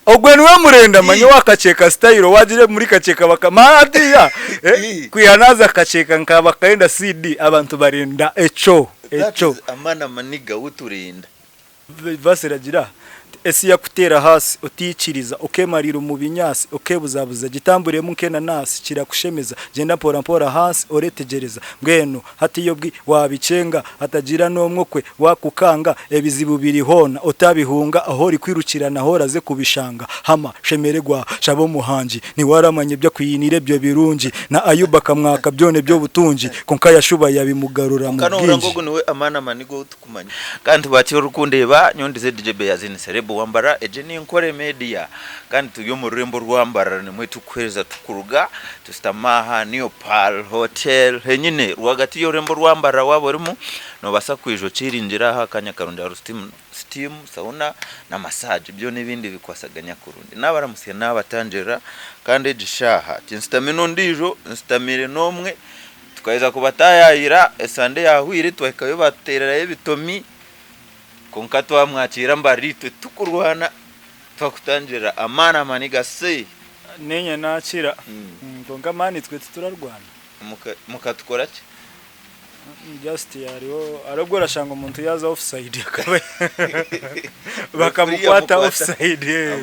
ogwe niwe murenda manye wakacheka style wagire muri kacheka bakamadiya kuyanaza kacheka nkaba kaenda CD abantu barinda echo amana maniga uturinda basiragira esi yakutera hasi uticiriza ukemarira mu binyasi ukebuzabuza gitambure mukena nasi kirakushemeza genda pora pora hasi oretegereza ngweno hatiyobwi wabicenga hatagira nomwokwe wakukanga ebizibu biri hona utabihunga aho rikwirukirana horaze kubishanga hama shemeregwa shabo muhanji ni waramanye byo kwiyinire byo birungi na Ayuba kamwaka byone byo butunji konka yashuba yabimugarura mu bwinji ngo niwe amana manigo utukumanya kandi bati urukundeba nyondize DJB yazini serebo wambara ejeni nkore media kandi tuyo mu rurembo rwambara ni mwe tukweza tukuruga tustamaha niyo Pal Hotel henyine rwagati yo rembo rwambara waborimo no basa kwijo cirinjira hakanya karunda steam sauna na massage byo nibindi bikwasaganya kurundi nabaramusiye nabatanjera kandi gishaha tinstamino ndijo instamire nomwe tukaiza kubatayayira esande yahwire twakayo baterera ebitomi konkato amwakira mbarito tukurwana twakutanjira amana maniga se nenya nakira konka mani twe turarwana mukatukora ki just yariho arabwo rashanga umuntu yaza offside akaba bakamukwata offside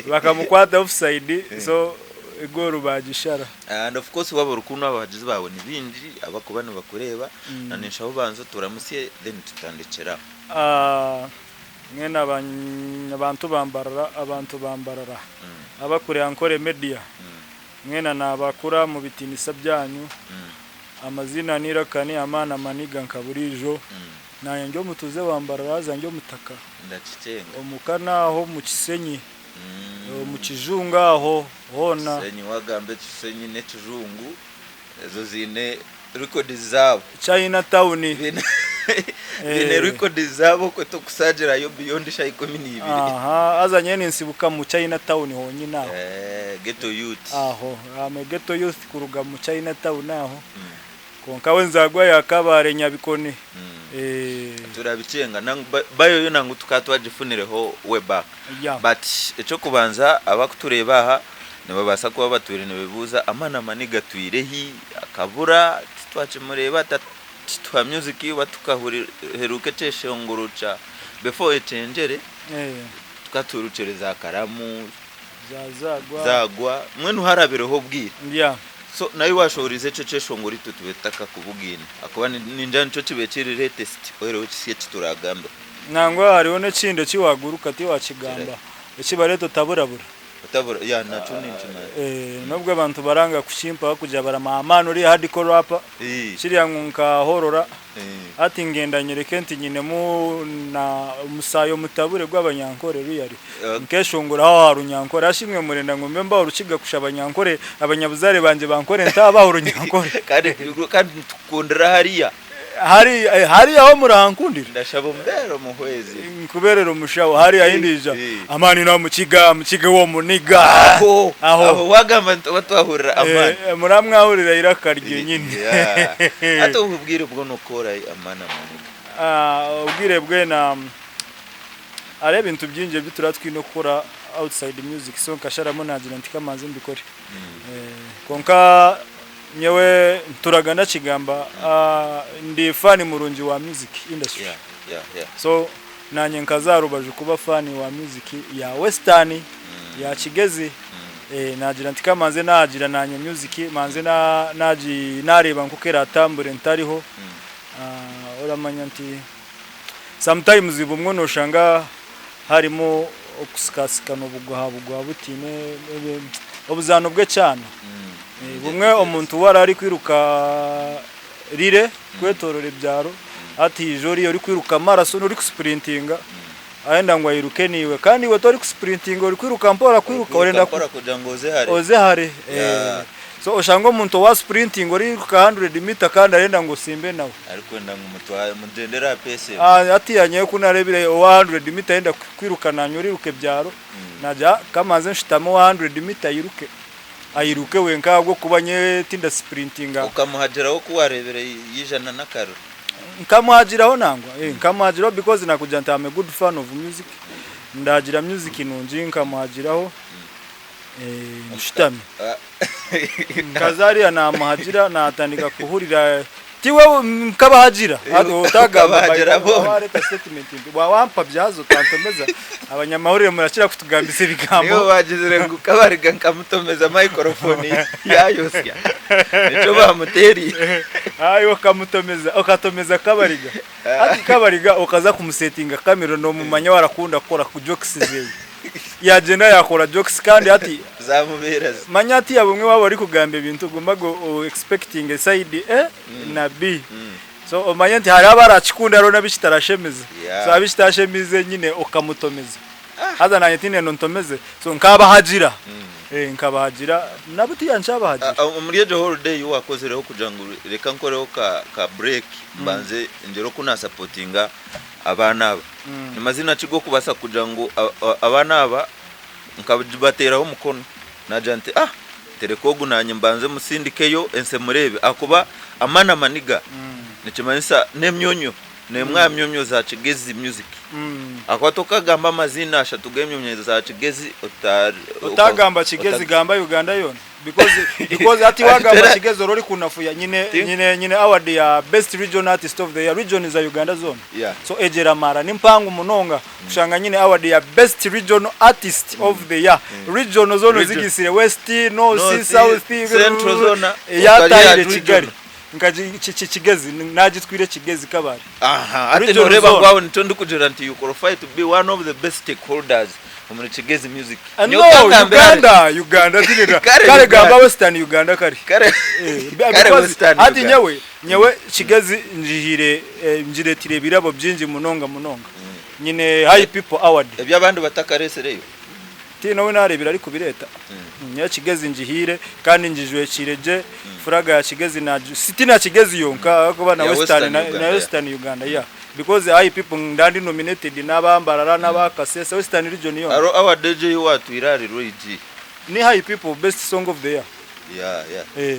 bakamukwata offside so igoro bagishara and of course wabo rukuno abagizi bawe nibindi abakubana bakureba na nishaho banzo turamusiye then tutandikira mwena abantu bambarara abakure ankore media mwena nabakura mu bitinisa byanyu amazina nirakani amana maniga nkaburijo naye njyo mutuze wambarara zanjyo mutaka ndakicenga omukana aho mu Kisenyi mu Kijunga aho hona Kisenyi wagambe Kisenyi ne Kijungu ezo zine record zabo China town bine record zabo ko to kusajira yo beyond sha 12 aha azanye ninsibuka mu China town honyine aho ghetto youth aho ghetto youth kuruga mu China town aho konka wenzagwa yakabare nyabikone turabicenga bayo yo nangu tukatwajifunireho we back but eco kubanza abakutureba aha nibabasa kuba baturene bebuza amana maniga tuirehi akabura twacimureba twa music batukaheruke ceshonguruca before etengere tukaturucereza karamu zagwa mwenu harabireho bwira so nayo washorize ceceshonguri tutubetaka kubugina akuba ninjani cyo kibekirire test oero kisiye kituragamba nangwa hariho n'ekinde kiwaguruka ti wakigamba ekibareto taburabura ya naco ninjina nubwo abantu baranga kushimpa kujya baramamana uri hardcore rapper kiriya nkunka horora ati ngenda nyereke nti nyine mu na musayo mutabure gw'abanyankore ruyari nkeshongura aho harunyankore ashimwe murenda ngombe mba urukiga kushabanyankore abanyabuzare banje bankore ntaba urunyankore kandi tukundira hari aho murankundira ndashabo mbero muhwezi kuberero mushawo hari ayindija amani na mukiga wo muniga aho wagamba batwahurira amani muramwahurira irakarye nyine ato ubwire ubwo nokora amana muniga ubwire bwe na are bintu byinje bituratwino kora outside music so nkasharamo nagira ntikamaze mbikore konka nyewe turagana kigamba ndi fani murungi wa music industry so nanye nkazarubaje kuba fani wa music ya western ya Kigezi nagira ntikamanze nagira nanye music manze naji nareba nkukera atambure ntariho uramanya nti sometimes ibumwe no shanga harimo okusikasika no bugwa butine obuzano bwe cyane bumwe omuntu warari kwiruka rire kwetorora ibyaro ati jori uri kwiruka marathon uri sprintinga aenda ngo yiruke niwe kandi we tori sprintinga uri kwiruka mpora kwiruka orenda kuja ngo oze hare so oshango umuntu wa sprinting uri ku 100 meter kandi arenda ngo simbe nawe ariko nda ngumutwa mudendera pese ati yanye kunarebire 100 meter enda kwirukana nyuriruke byaro naja kamanze nshitamo 100 meter yiruke ayiruke wenka bwo kubanye tinda sprintinga ukamuhagiraho kuwarebere yijana nakaro nkamuhagiraho nangwa nkamuhagiraho because nakujya ntame good fan of music ndagira music nunji nkamuhagiraho nshitami kazariya namuhagira natandika kuhurira tiwe nkabahajira utagamba bareka statement wampa byazo tantomeza abanyamahurire murakira kutugambise bigambo niyo bagizire ngo kabariga nkamutomeza microphone yayosya nico bamuteri ayo kamutomeza okatomeza kabariga ati kabariga okaza kumusettinga kamera no mumanya warakunda gukora ku jokes ze yagenda yakora jokes kandi ati zamubera manya ati abumwe wabo ari kugamba ibintu gomba go expecting a side na B so manya ati hari abarachikunda rona bishitarashemeze so abishitashemize nyine okamutomeza haza na yetine nontomeze so nkabahajira nkabahajira nabuti yanshabahajira muri ejo holiday wakozereho kujangu reka nkoreho ka break mbanze ngero kuna supportinga abana aba nimazina kigo kubasa kujangu abana aba nkabateraho umukono najante telekogu nanye mbanze musindikeyo ense murebe akuba amana maniga nikimanisa nemyonyo nemwamyonyo za Kigezi music akwatoka gamba mazina ashatugemyonyo za Kigezi utagamba Kigezi gamba Uganda yone because ati wagamba Kigezi orori kunafuya nyine award ya best region artist of the year region is a Uganda zone so ejera mara nimpangu munonga kushanga nyine award ya best regional artist of the year region zone zigisire west north south central zone ya taire Kigali Kigezi nagitwire Kigezi kabari ati noreba kwawo nitondi kujera nti you qualify to be one of the best stakeholders muri Kigezi music no Uganda tinega kare gamba western Uganda kare western ati nyewe Kigezi njiretire birabo byinji munonga nyine high people award ebyabandi batakaresereyo tino we narebira ari kubireta nya Kigezi njihire kandi njijwe kireje furaga ya Kigezi na city na Kigezi yonka kuba na western Uganda because high people ndandi nominated nabambarara nabakasesa western region yo our DJ watu irari roiji ni high people best song of the year okay.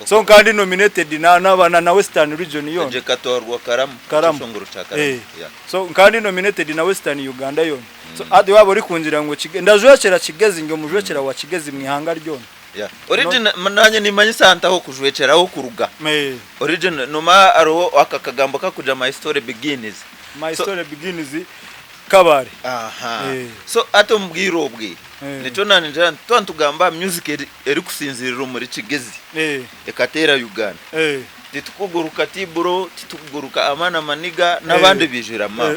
So kandi nominated na western region yo je katorwa karamu shongoro cha karamu so kandi nominated na western Uganda yo so adi wabo uri kunjira ngo ndajwekera Kigezi ngo mujwekera wa Kigezi mwihanga ryone origin nanye nimanye santa ho kujwekera ho kuruga origin noma aro akakagambo kakuja my story begins kabari so ato mbwiro bwe nico nani njana twantugamba music eri kusinzirira muri Kigezi ekatera Uganda titukuguruka tiburo titukuguruka amana maniga nabandi bijira ma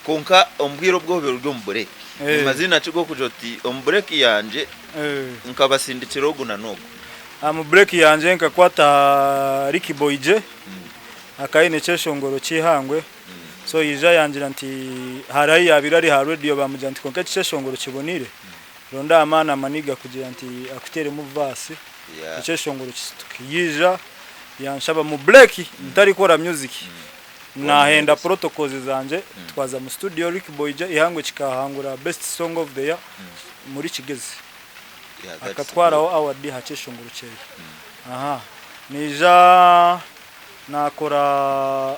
konka ombwiro bwo byo mbure mazina kigo kujoti ombreak yanje nkabasindikira oguna nogo break yanje nkakwata Ricky Boyje akaine cheshongoro chihangwe so yija yangira nti harayi abirari ha radio bamujanti konka cheshongoro kibonire ronda amana maniga kugira nti akutere mu vasi cheshongoro yija yanshaba mu break ntari kora music nahenda protocols zanje twaza mu studio Ricky Boyje ihangwe kikahangura best song of the year muri Kigezi akatwaraho award haceshongoro cyeye nija nakora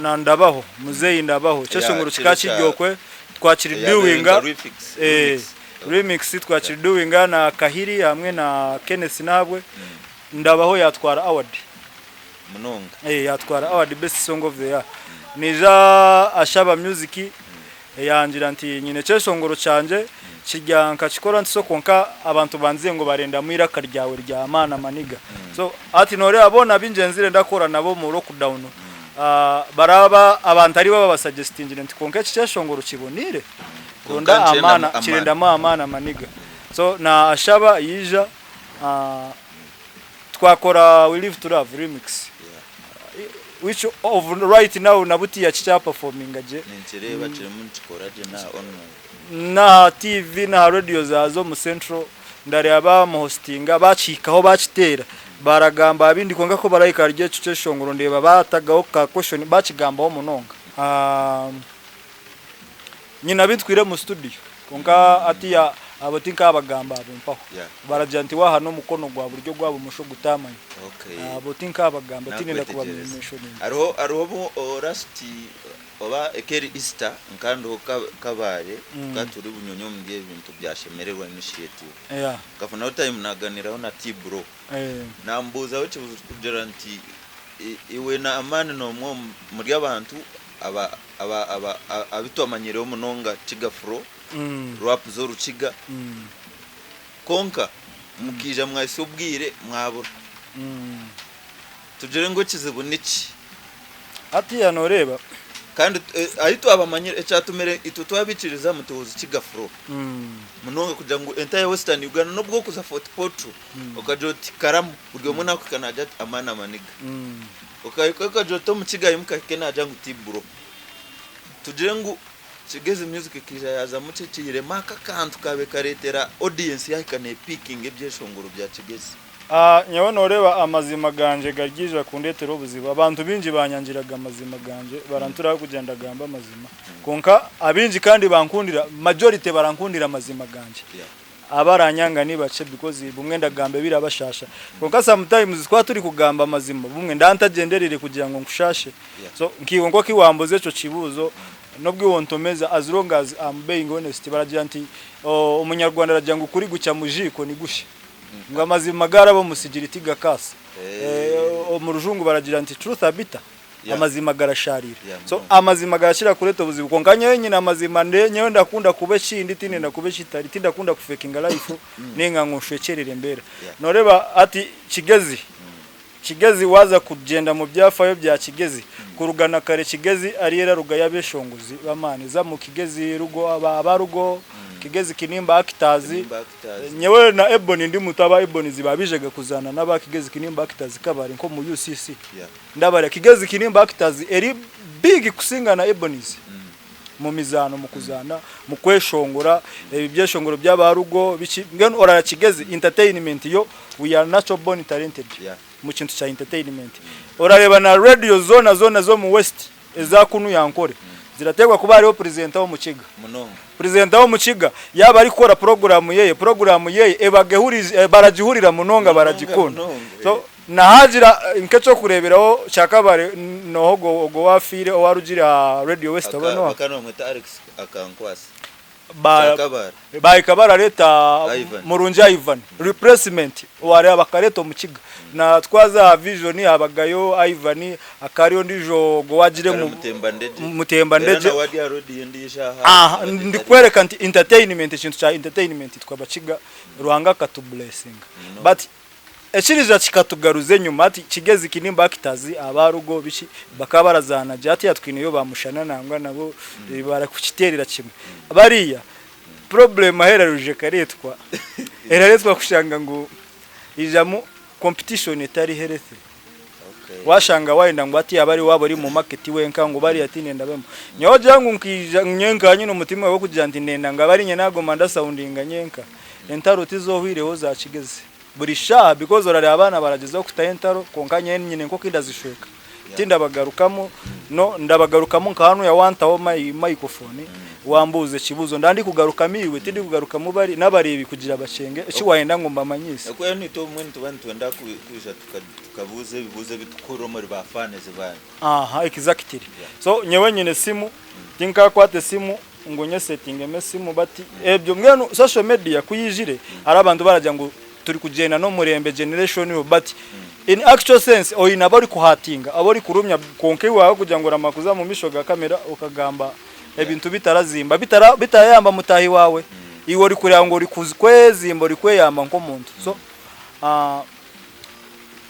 nandabaho muzeyi ndabaho ceshongoro kikakijyokwe twakiri doinga remix twakiri doinga na Kahiri hamwe na Kenneth nabwe ndabaho yatwara award munonga yatwara award best song of the year nija ashaba music yangira nti nyine ceshongoro cyanje kijya nkakikora nsokonka abantu banziye ngo barenda mwira karyawe rya amana maniga so ati nore abona binjenzire ndakora nabo mu lockdown baraba abantu ari baba suggesting nti konka ceshongoro kibonire ronda amana kirenda amana maniga so na ashaba yija twakora We Live to Love remix which of right now nabuti ya chicha performing aje ninchereba kire munchikora je na online na TV na radio zazo mu central ndari aba mu hostinga bacikaho bacitera baragamba abindi konga ko barayika rye ceshongoro ndeba batagaho ka question bacigambaho munonga nyina bitwire mu studio konga atiya abotinka abagamba abumpaho barajanti wa hano mukono gwa buryo gwabo musho gutamanya abotinka abagamba tinenda kuba mention ariho bo oba ekeri Easter nkando kabare katuri bunyonyo mbye ibintu byashemererwa initiative kafuna time naganiraho na T-Bro nambuza weche kugera nti iwe na amani no mwo muri abantu abitwamenyereho munonga Chigafro rap zo ruciga konka mukija mwase ubwire mwabura tugere ngo kizibu niki ati yanoreba kandi ahito abamanyire ecatumere itutwabiciriza mutuzi Chigafro munonga kugira ngo entire Western Uganda no bwo kuza Fort Portal okajoti karamu buryo muna kukanaja amana maniga okajoto mukigaye mukakena aja ngo T-Bro tugire ngo Kigezi music kija yaza muce kiyire maka kantu kabe karetera audience yakane picking ebyeshongoro bya Kigezi nyawe noreba amazima ganje gargije kundetero buziba abantu binji banyangiraga amazima ganje barantura kugenda gamba amazima konka abinji kandi bankundira majority barankundira amazima ganje abaranyanga ni bace because bumwe ndagambe birabashasha konka sometimes kwa turi kugamba amazima bumwe ndantagenderere kugira ngo ngushashe so nkiwo ngo kiwamboze cyo kibuzo nobwi wontomeza as long as I'm being honest baragira nti umunyarwanda aragira ngo kuri gucya mujiko ni gushe ngo amazima garabo musigiriti gakasa mu rujungu baragira nti truth abita amazima garasharira so amazima garashira kureto buzibu konkanye nyine amazima nyewe ndakunda kubeshindi tine ndakubeshitari tindakunda kufekinga life nenga nkoshwekerere mbere noreba ati Kigezi waza kugenda mu byafayo bya Kigezi kurugana kare Kigezi ariyera rugaya beshonguzi bamane za mu Kigezi rugo abarugo Kigezi kinimba akitazi nyewe na Ebony ndi mutaba Ebony zibabijega kuzana naba Kigezi kinimba akitazi kabari nko mu UCC ndabara Kigezi kinimba akitazi eri big kusinga na Ebony's mu mizano mu kuzana mu kweshongora ibyeshongoro by'abarugo biki ngeno ora Kigezi entertainment yo we are natural born talented mu kintu cha entertainment orareba na radio zona zo mu west ezakunu yankore zirategwa kuba ariho president wo mu Kiga munonga president wo mu Kiga yaba ari kora program yeye ebagehuriza baragihurira munonga baragikunda so nahajira inkecho kureberaho cyakabare noho go wafire owarugira radio west abano bakanomweta Alex akankwasa Kabara leta Murunji Ivan replacement wari abakareto mu Kiga na twaza vision abagayo Ivan akariyo ndijo go wagire mu mutemba ndeje ndikwereka nti entertainment kintu cha entertainment twabakiga ruhanga katu blessing but ekiriza kikatugaruze nyuma ati Kigezi kinimba akitazi abarugo biki bakabarazana jati yatwiniyo bamushana nangwa nabo barakukiterera kimwe bariya problem aheraruje karetwa eraretwa kushanga ngo ijamu competition etari healthy washanga waenda ngo ati abari wabo ari mu market wenka ngo bari ati nenda bemo nyoja ngo nkija nyenka nyine umutima wo kujya ndi nenda ngo bari nyenago manda soundinga nyenka entaroti zo hwireho za Kigezi burisha because orare abana baragezeho kutayentaro konkanye nyine nko kindazishweka tinda bagarukamo no ndabagarukamo nkanu ya wanta ho microphone wambuze kibuzo ndandi kugarukamiwe tindi kugarukamo bari nabarebi kugira bashenge iki wayenda ngo mbamanyise eko ni to mwe twenda kuja tukabuze bibuze bitukuro muri bafane zibana exactly so nyewe nyine simu tinka kwate simu ngo nye setting simu bati ebyo mwenu social media kuyijire ari abantu barajya ngo turi kugenda no murembe generation yo but in actual sense o inabari kuhatinga abari kurumya konke wawe kugira ngo ramakuza mu mishoga kamera ukagamba ebintu bitarazimba bitayamba mutahi wawe iwo ri kurya ngo ri kwezimba ri kweyamba nko muntu so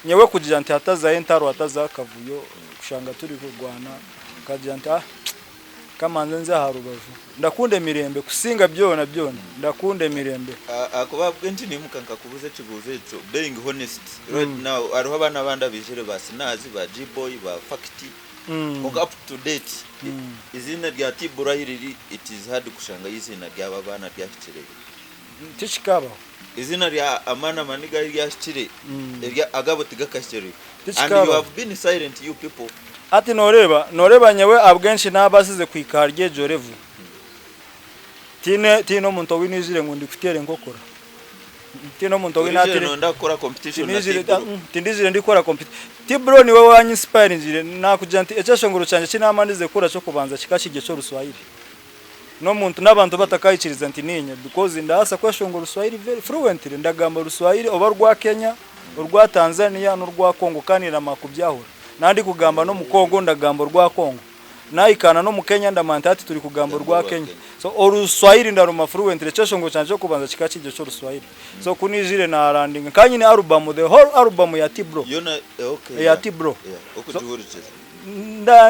nyewe kugira nti hataza entaro hataza kavuyo kushanga turi kurwana kagira nti kamanze nza harubavu ndakunde mirembe kusinga byona ndakunde mirembe akubabwe nti nimukanka kubuze kibuze cyo being honest right now ariho abana banda bijere basinazi ba G-boy ba Fakti up to date izina rya T-Bro hiri it is hard kushanga izina rya babana rya Kitirere tishikaba izina rya amana maniga rya Kitirere rya agabo tigakashere and you have been silent you people ati noreba nyewe abwenshi nabasize kwikarye jorevu tino muntu winizire ngo ndikutere nkokora tino muntu winatire no ndakora competition na tindizire ndikora competition Tibro niwe wanyispire njire nakujanti ecashongoro cyanje kinamandize kura cyo kubanza kikashige cyo Ruswahili no muntu nabantu batakayikiriza ntininye because ndasa kweshongoro Ruswahili very fluently ndagamba Ruswahili oba rwa Kenya urwa Tanzania n'urwa Kongo kandi namakubyahura nandi kugamba no mu Kongo ndagamba rwa Kongo naikana no mu Kenya ndamantati turi kugamba rwa Kenya so Oruswahili ndaruma fluently cyashongo cyanje kubanza kikakije cyo Ruswahili so kunijire na landing kanyine album the whole album ya Tibro yona okay ya Tibro okujihurikiza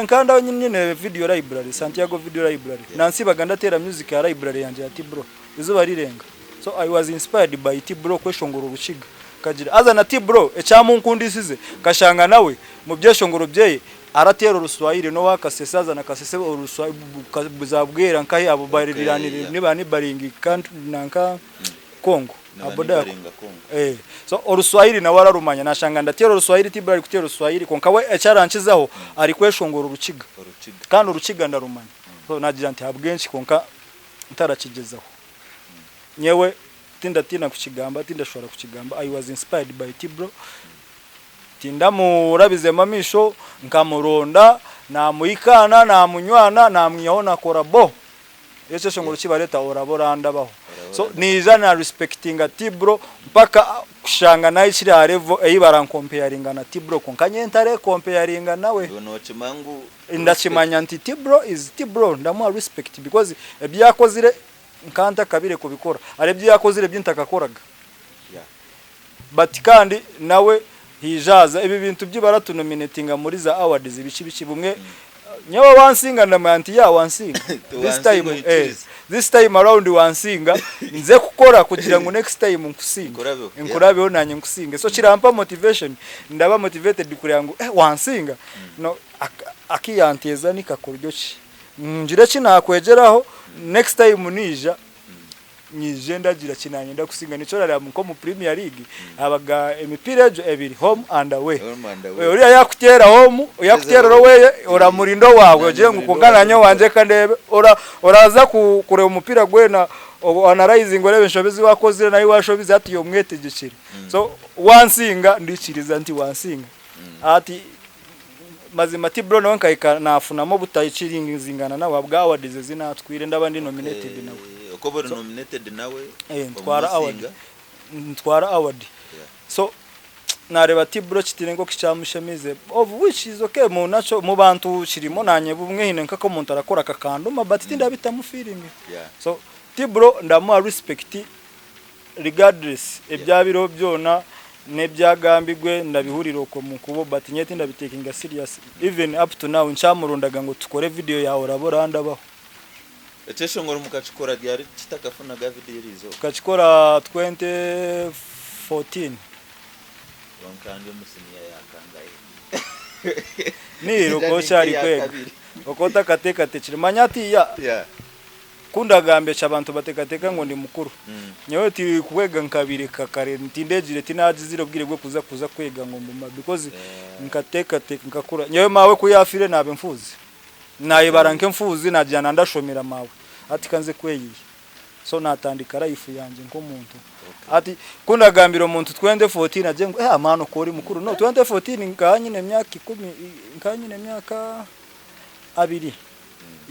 nkanda nyine video library Santiago video library nansi baganda tera music ya library yanje ya Tibro izuba rirenga so I was inspired by Tibro kweshongoro rushiga kagira aza na Tibro ecyamunkundisize kashanga nawe mu byeshongoro byeye aratera Ruswahili no wakasesaza na kasese Ruswahili buzabwera nkahi abo bariranire nibani baringi kandi nanka Kongo aboda so Ruswahili na wararumanya nashanga ndatera Ruswahili Tibro ari kutera Ruswahili konkawe ecarankizaho ari kweshongora urukiga kandi urukiga ndarumanya so nagira nti habwenshi konka ntarakigezaho nyewe tindatina kukigamba tindashobora kukigamba I was inspired by Tibro tindamurabize mamisho nkamuronda namuyikana namunywana namwiyona korabo yecho shongoro kibareta oraboranda baho so nizana respecting Tibro mpaka kushanga nayi kiri a level eyibara comparing na Tibro konkanye ntare comparing nawe no chimangu ndachimanya nti Tibro is Tibro ndamu respect because ebyakozire nkanta kabire kubikora arebye yakozire byintakakoraga but kandi nawe hijaza ibi bintu by'ibara nominatinga muri za awards bici bumwe nyawa wansinga ndamanti ya wansinga this time around wansinga nze kukora kugira ngo next time nkusinga nkurabeho nanye nkusinge so kirampa motivation ndaba motivated kuri yangu wansinga no akiyanteza nikakoryoki njire kinakwegeraho next time nija nyije ndagira kinanye ndakusinga nico rara ko mu Premier League abaga emipira ejo ebiri home and away uriya yakutera home yakutera rowe ora murindo wawe je ngukungananyo wanje kandebe oraza kureba umupira gwena analyzing orebe nshobizi wakozire nayi washobizi ati yo mwetegekire so wansinga ndikiriza nti wansinga ati mazima Tibro no nkayika nafunamo butayichiringa zingana na wabwa awards zinatwire ndabandi nominated nawe okobora nominated nawe ntwara award so nareba Tibro kitirengo kicamushemize of which is okay mu nacho mu bantu kirimo nanye bumwe hine nkako muntu arakora kakanduma but tinda bitamu feeling so Tibro ndamu respect regardless ebyabiro byona nebyagambigwe ndabihuriro ko mu kubo but nyete ndabitekinga serious even up to now ncamurundaga ngo tukore video ya oraboranda baho eceshongoro mukachikora ryari kitakafuna ga video rizo kachikora 2014 wankanje musinya yakangaye ni roko cyari kwega okota kateka tekire manyati ya kundagambe cy'abantu batekateka ngo ndi mukuru nyewe tiri kwega nkabire kakare ntindegire tinazizire bwire bwo kuza kwega ngo mbuma because nkateka nkakura nyewe mawe kuyafire nabe mfuzi naye baranke mfuzi najyana ndashomera mawe ati kanze kweyiye so natandika life yanje nko muntu ati kundagambira umuntu 2014 aje ngo amano kori mukuru no 2014 nkanyine myaka 10 nkanyine myaka abiri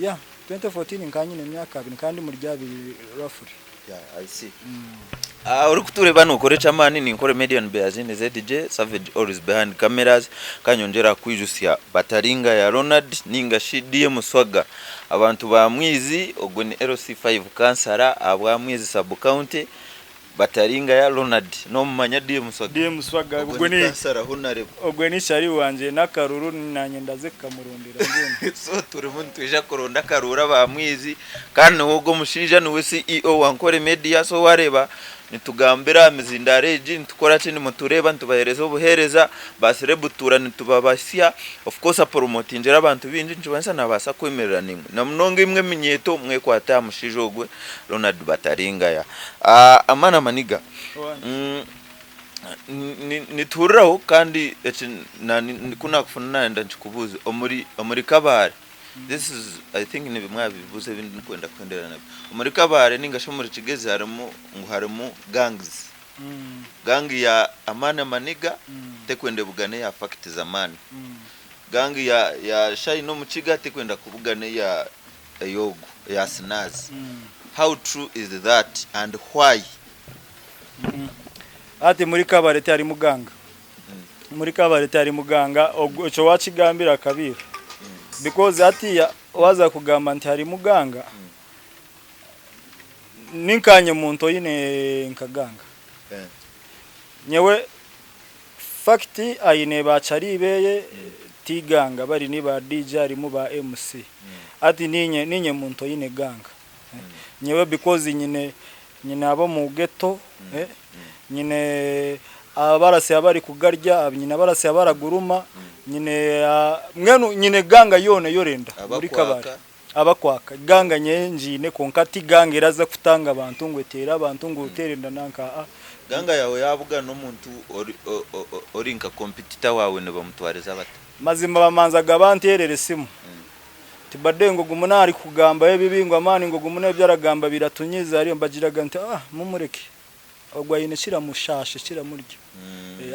2014 nkanyine myaka abiri kandi muri ryabiri roughly I see uri kutureba nukore chamani ni nkore Median Beazine ZDJ Savage always behind cameras kanyongera kwijusia bataringa ya Ronald ninga shidie muswaga abantu ba mwizi ogwe ni LC5 kansara abwa mwizi sub county bataringa ya Ronald no mumanya die muswaga ogwe ni kansara hunare ogwe ni shari wanje nakaruru nanye ndazeka murondera ngene so turi muntu ija koronda karura ba mwizi kandi wogo mushija ni we CEO wa nkore media so wareba nitugambira mizindareji nitukora chini mutureba ntubahereza ubuhereza basirebutura nitubabasya of course promotingira abantu bindi njibanza nabasa kwemerera nimwe na mnongo imwe minyeto mwe kwata mushijogwe Ronald Bataringa ya amana maniga nituriraho kandi kuna kufuna nda nchikubuze omuri kabare this is I think ni bimwe bibuze bindi kwenda kwendera nabyo muri kabare ningasho muri kigeze harimo gangs gangi ya Amani Maniga tekwende bugane ya Fact Zamani gangi ya Shai no Muchiga tekwenda kubugane ya Yogo ya Snaz. How true is that and why? Ati muri kabarete ari muganga. Muri kabarete ari muganga ocho wachigambira kabira. Because ati waza kugamba nti hari muganga. Ninkanye muntu yine nkaganga. Nyewe fakti ayine bacari beye tiganga bari ni ba DJ ari mu ba MC. Ati ninye muntu yine ganga. Nyewe because nyine abo mu ghetto nyine abarase abari kugarya nyine abarase abaraguruma nyine mwenu nyine ganga yone yorenda muri kabari abakwaka ganga nyenjine konkati ganga iraza kutanga abantu ngwetera abantu nguterenda nanka ganga yawe yabuga no muntu ori nka competitor wawe ne bamutwareza bata mazima bamanzaga banterere simu tibade ngo gumunari kugamba yebibingwa amani ngo gumune byaragamba biratunyiza ari mbagiraga nti mumureke ogwayine shira mushashe shira muryo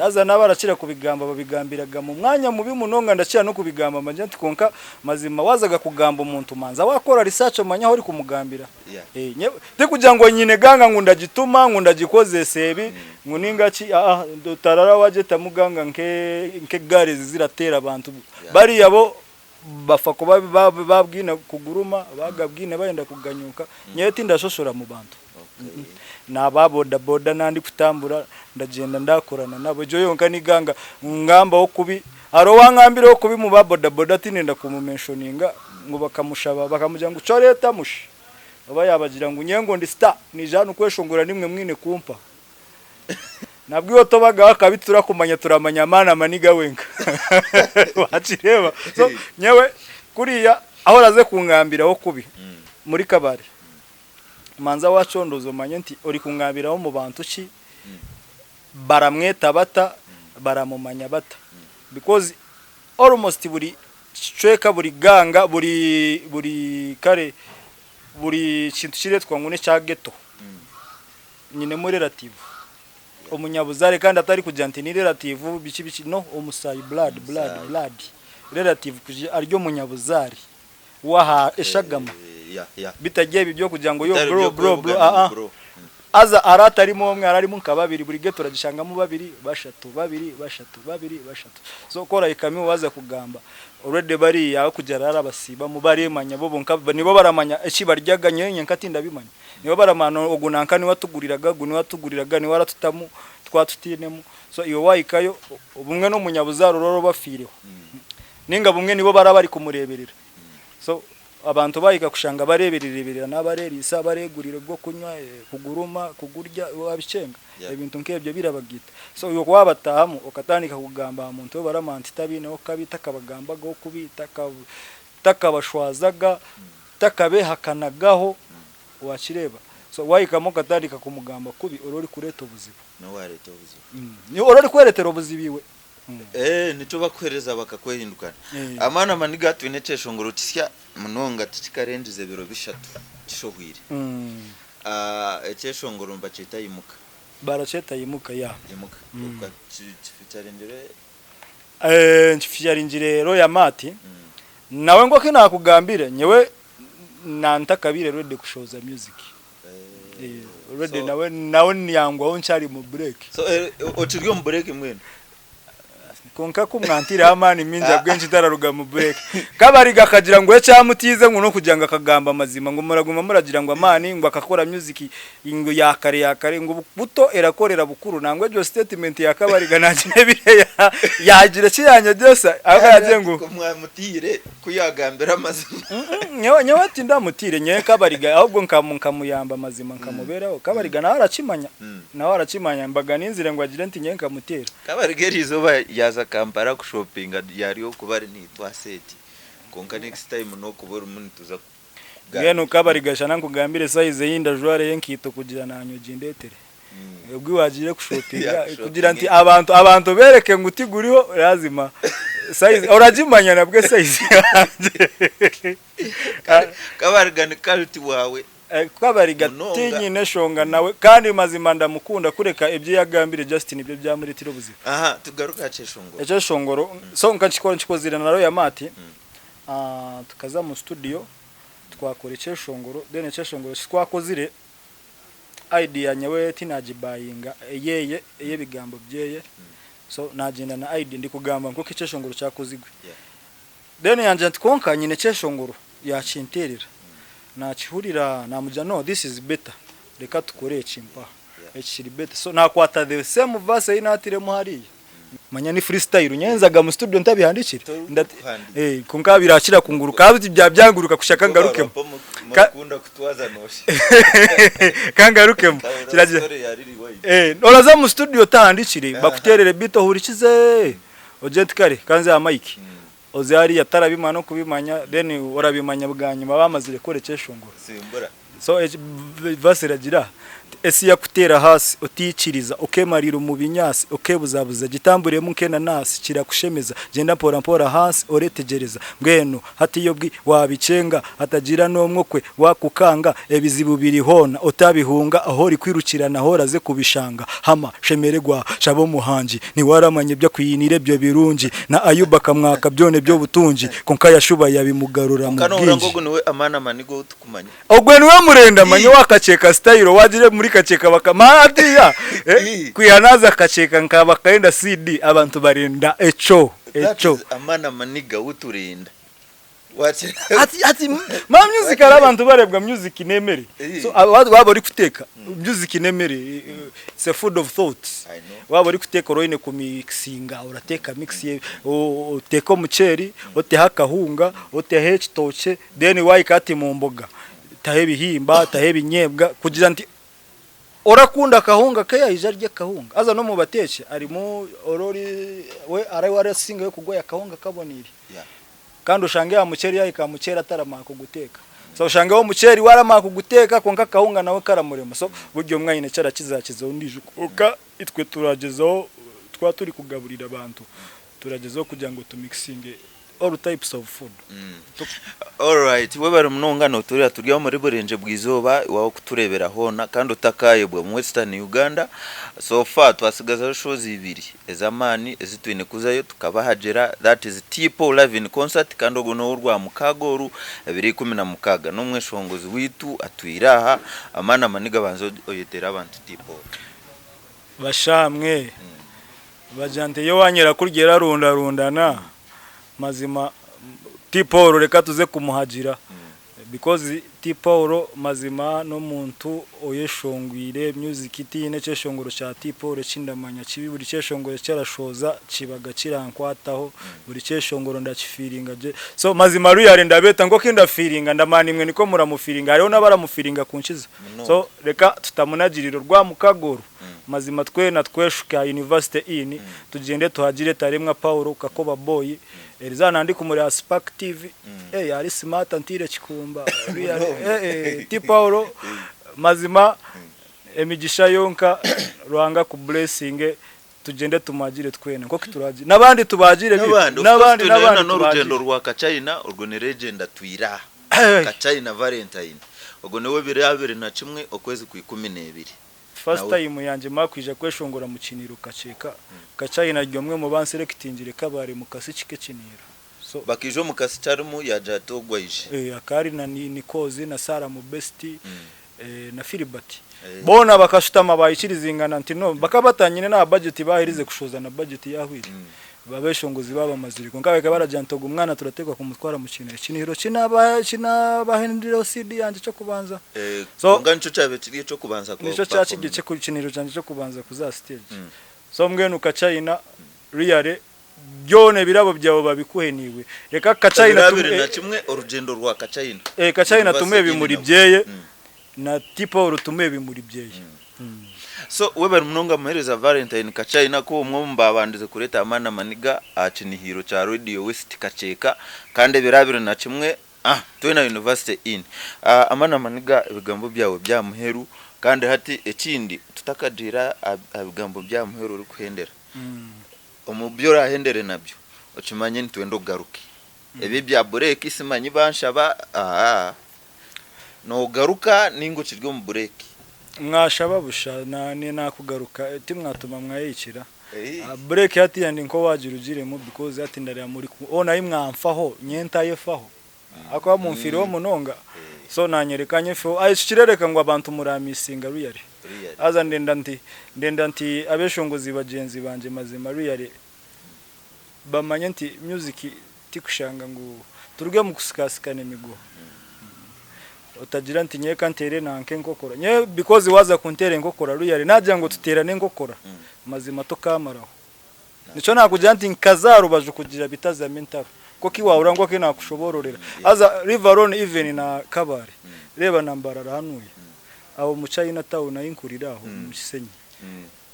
aza nabarakira kubigamba babigambiraga mu mwanya mubi munonga ndakira no kubigamba manje nti konka mazima wazaga kugamba umuntu manza wakora research manya hori kumugambira te kugira ngo nyine ganga ngunda gituma ngunda gikoze sebi nguninga ki dotarara waje tamuganga nke gare ziratera abantu bari yabo bafa ko babwina kuguruma bagabwine bayenda kuganyuka nyeti ndashoshora mu bantu nababoda boda nandi kutambura ndagenda ndakorana nabo jo yonka niganga ngamba wo kubi aro wangambire wo kubi mu baboda boda tinenda kumumentioninga ngo bakamushaba bakamuja ngo coreta mushi aba yabagira ngo nyengo ndi star ni janu kweshongora nimwe mwine kumpa nabwiyo tobaga akabitura kumanya turamanya Amani Maniga wenka wachireba so nyewe kuriya aho raze kungambira wo kubi muri kabari manza wacondozo manye nti ori kungabiraho mu bantu ki baramweta bata baramumanya bata because almost buri chweka buri ganga buri kare buri kintu kiretwa ngune cya ghetto nyine muri relative umunyabuzare kandi atari kujanti ni relative bici no umusayi blood relative kuje aryo munyabuzare waha eshagama bitagiye bibyo kugira ngo yo bro aza arata ari mu umwe ari mu kababiri buri geto ragishanga mu babiri bashatu so kora ikami waza kugamba already bari ya kujara arabasiba mu bari manya bo bonka nibo baramanya eki baryaga nyenye nkatinda bimanya nibo baramano ogunanka ni watuguriraga ni waratutamu twatutinemu so iyo wayikayo ubumwe no munyabuzaro roro bafireho ninga bumwe nibo barabari kumureberera so abantu bayika kushanga bareberera nabarerisa baregurire bwo kunywa kuguruma kugurya wabicenga ibintu nkebyo birabagita so yo kwabatahamu okatanika kugamba umuntu baramanti tabine okabita kabagamba go kubita takabashwazaga takabe hakanagaho wakireba so wayikamo katandika kumugamba kubi orori kureta ubuzima no wareta ubuzima ni orori kweretera ubuzibiwe nico bakwereza bakakwehindukana Amani Maniga twinecesho ngoro tisya munonga tikikarendize biro bishatu tishohwire ecesho ngoro mbaceta yimuka baraceta yimuka yimuka uka cifitarengere nchifiyaringire Royal Mati nawe ngo kina kugambire nyewe nantakabire rede kushoza music rede nawe nyangwa onchari mu break so otiryo mu break mwene konka kumwantira Amani minja bwenshi tararuga mu break kabari gakagira ngo cyamutize ngo no kujanga akagamba amazima ngo muraguma muragira ngo Amani ngo akakora music ingo yakare ngo buto erakorera bukuru nangwe jo statement yakabari ganakine bire yagira cyanya byose akaje ngo kumwamutire kuyagambira amazima nyewe ati ndamutire nyewe kabari ga ahubwo nkamuyamba amazima nkamuberaho kabari ga nawe aracimanya mbaga ninzire ngo agire nti nyewe nkamutera kabari gerizo ba yaza kampara ku shopping yariyo kubari ni twaseti konka next time no kubura umuntu tuza gano kabari gashana nkugambire size yinda jware yenkito kugira nanyo jindetere ubwo wagire ku shopping kugira nti abantu bereke ngutiguriho lazima size orajimanya nabwe size kabari gani kalti wawe kwabari gatinyi neshonga nawe kandi mazima ndamukunda kureka ibyo yagambire Justin ibyo bya muri tiro buzima. Aha tugaruka Cheshongoro. Cheshongoro so nkachikozira na Royal Mati tukaza mu studio twakora Cheshongoro then Cheshongoro twakozire idea nyawe tinajibayinga yeye bigambo byeye so nagenda na idea ndikugamba ngo Cheshongoro cyakozigwe then yanje ntkonka nyine Cheshongoro yacinterera nachihurira namuja no this is better reka tukore chimpa ekiri better so nakwata the same verse inatire muhari manya ni freestyle nyenzaga mu studio ntabihandikira kunka birakira kunguruka abiti bya byanguruka kushaka ngarukemo makunda kutwaza noshi kangarukemo kiragira olaza mu studio tahandikire bakuterere bito hurikize ojetkare kanze ya mic ozari yatarabimana kubimanya then urabimanya bwanyuma bamazire kore Cheshongoro simbura so vasiragira esi yakutera hasi uticiriza ukemarira mu binyasi ukebuzabuza gitamburiye mukena nasi kirakushemeza genda pora hasi oretegereza ngweno hati yobwi wabicenga hatagira no mwokwe wakukanga ebizibu biri hona utabihunga aho rikwirukirana horaze kubishanga hama shemeregwa shabo muhanji ni waramanye byo kwiyinire byo birunji na Ayuba kamwaka byone byo butunji konka yashuba yabimugarura mu bwinji ngo niwe amana manigo tukumanya ogwe niwe murenda manye wakacheka style wagire muri kacheka bakamatiya kwihanaza kacheka nkaba kaenda CD abantu barinda echo amana maniga uturinda ati ma music ara abantu barebwa music nemere so waba uri kuteka music nemere it's a food of thoughts waba uri kuteka roine ku mixinga urateka mix ye uteka umuceri uteha kahunga uteha ekitoke then wayikati mu mboga tahe bihimba tahe binyebwa kugira nti orakunda kahunga kaya ijarye kahunga aza no mu bateshe arimo orori we arasinga yo kugoya kahunga kaboniri kandi ushange ya muceri yayika muceri atarama kuguteka so ushange wo muceri warama kuguteka konka kahunga nawe karamurema so buryo mwanyine cyara kizakizo ndije uka itwe turagezo turi kugaburira abantu turagezo kugira ngo tumixinge all types of food. All right, we bari munongano turiya muri burenje bwizoba waho kuturebera hona kandi utakayebwe mu Western Uganda so far twasigaza shows ibiri ezamani ezitwine kuzayo tukabahagera that is Tipo live in concert kandi ogono urwa mukagoru 2016 n'umwe shongozi witu atwiraha amana maniga banzo oyetera abantu Tipo bashamwe bajante yo wanyera kurgera rundana mazima Tipo reka tuze kumuhagira because Tipo mazima no muntu oyeshongwire music itine Cheshongoro cha Tipo recindamanya kibi buri Cheshongoro cyarashoza kibaga kirankwataho buri Cheshongoro ndakifiringa je so mazima ruyare ndabeta ngo kinda feelinga ndamana imwe niko muramufiringa hariho nabaramufiringa kunshiza so reka tutamunagiriro rwa mukagoro mazima twe na tweshuka university ini tugende tuhagire taremwa Paulo kakoba boy erizana ndi kumuri Aspect TV yari smart antire kikumba ti Paulo mazima emigisha yonka rwanga ku blessing tugende tumagire twena ko kituraje nabandi tubagire nabandi no rugendo rwa Kachina urwo ni legend atwira Kachina Valentine ubwo newe birabere na kimwe okwezi ku 12 first time yanje makwije kweshongora mu kiniro kaceka Kachina ryomwe mu banselectingire kabare mu kasi cike kiniro so bakijo mu kasi cyarumu yaja togwaije akari na Nikozi na Sara mu besti na Filibert bona bakashutama bayikirizinga nti no bakabatanyine na budget bahirize kushoza na budget yahwire babeshongozi baba maziriko ngabeka barajantoga umwana turategwa kumutwara mu kiniro kinabahendiro CD yanje cyo kubanza so nganco cyabe kiriye cyo kubanza ko nico cyakigice ku kiniro canje cyo kubanza kuza stage so mwenu Kachina reale byone birabo byabo babikuheniwe reka Kachina tumwe kimwe urugendo rwa Kachina Kachina tumwe bimuri byeye na Tipo rutume bimuri byeye so weber munonga muhereza Valentine Kachina ko umwe mbabandize kureta amana maniga akini hero cha Radio West Kacheka kandi birabire na kimwe twena university in amana maniga ibigambo byawo byamuheru kandi hati ekindi tutakadira ibigambo byamuheru uri kuhendera umubyo ahendere nabyo ukimanye ntwendo garuke ebi bya break isimanyi banshaba no garuka ningo kiryo mu break mwashaba busha ni nakugaruka ati mwatuma mwayikira break hati yandi nko wagira ugiremo because hati ndariya muri ona imwamfaho nyenta yefaho akwa mumfiri wo munonga so nanyerekanye fo ayishirereka ngo abantu muramisinga ruyari aza ndenda nti abeshongozi bagenzi banje mazima ruyari bamanye nti music tikushanga ngo turuge mu kusikasikana imigo utagira nti nyeka ntere nanke ngokora nye because waza kuntere ngokora ruyari najya ngo tuterane ngokora mazima tokamaraho nico nakugira nti nkazarubaje kugira bitaza mental ko kiwahura ngo ke nakushobororera aza riveron even na kabare reba nambara ranuye abo mu China town nayinkuriraho mu Gisenyi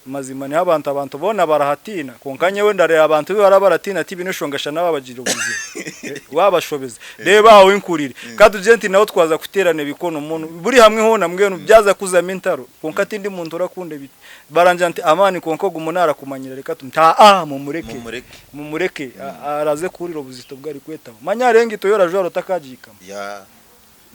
mazima ni abantu bona barahatina konkanye wenda re abantu baratina ati binushongasha nababagira ubuzi wabashobeze reba aho inkurire kandi ugenti nawo twaza kuterane bikono umuntu buri hamwe ho namwe byaza kuza mentaro konkati ndi muntu urakunde biti baranje anti amani konko gumunara kumanyira reka nta mumureke araze kurira ubuzito bwari kwetaba manyarengi toyora joro takajika ya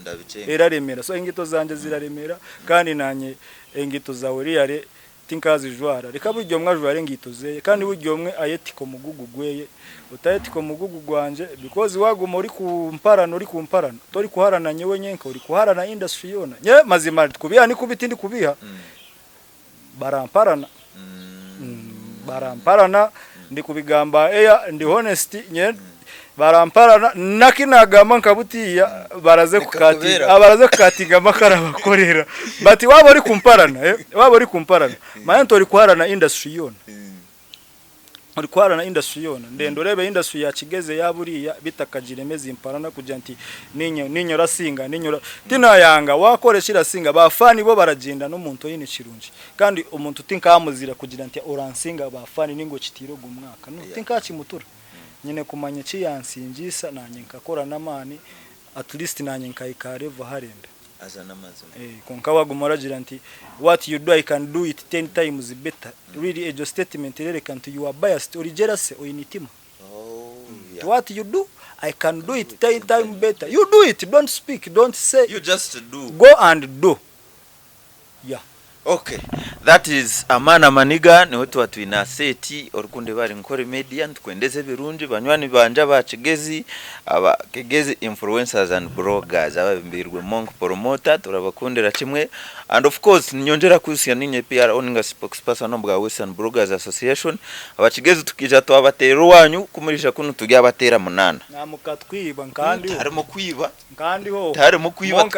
ndabicenga eraremera so ingito zanje ziraremera kandi nanye ingito zawe riyare tinkazi jwara reka buryo mwajware ngitoze kandi buryo mwe ayetiko mugugu gweye utayetiko mugugu gwanje because waguma uri kumparano tori kuharana nyewe nyenka uri kuharana industry yona nye mazima kubiha ni kubitindi kubiha baramparana ndi kubigamba ndi honesty nye baramparana nakinagama nkabutiya baraze kukatinga makara bakorera but wabo uri kumparana mayanto uri kuharana industry yona ndendo rebe industry ya kigeze yaburiya bitakagire mezi imparana kugira nti ninyo rasinga tina yanga wakoresha irasinga bafani bo baragenda no muntu yini kirunji kandi umuntu tinkamuzira kugira nti oransinga bafani ningo kitiroga umwaka no tinkakimutura nyine kumanya kiyansingisa nanye nkakora namani at least nanye nkayikarevo harenda azana mazima konka wagumaragira nti what you do I can do it 10 times better really a statement relevant to you are biased or jealous or initima what you do I can do it 10 times better you do it don't speak don't say you just do go and do yeah. Okay, that is Amana Maniga ni wetu watu ina seti orukunde bari nkore media twendeze birunji banywani banja bacigezi aba kegezi influencers and bloggers ababimbirwe monk promoter turabakundira kimwe and of course nyongera kusiya ninye PR owning spokesperson bwa Western Bloggers Association abacigezi tukija twabatero wanyu kumurisha kuno tujya batera munana namukatwiba kandi harimo kwiba kandi ho harimo kwiba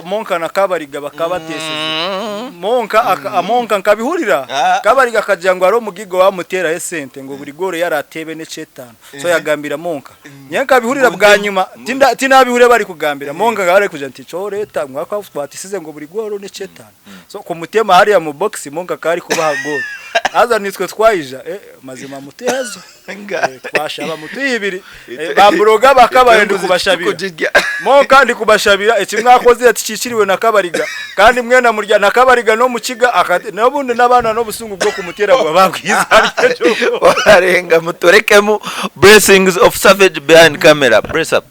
monka na kabariga bakabateseze monka nkabihurira kabariga kajya ngo aro mugigo wamutera esente ngo buri gore yaratebe ne cetano so yagambira monka nyenka bihurira bwa nyuma tinabihure bari kugambira monka ngare kuja nti cyo leta mwaka twatisize ngo buri gore ne cetano so ku mutema hari ya mu box monka kari kubaha gore aza nitwe twayija mazima mutezo twashaba mutibiri bamburoga bakabaye ndikubashabira monka ndikubashabira ekimwakoze yatikikiriwe na kabariga kandi mwena murya na kabariga no mukiga nabundi nabana no busungu bwo kumutera bwa bagwiza arenga mutorekemo blessings of savage behind camera. Press up.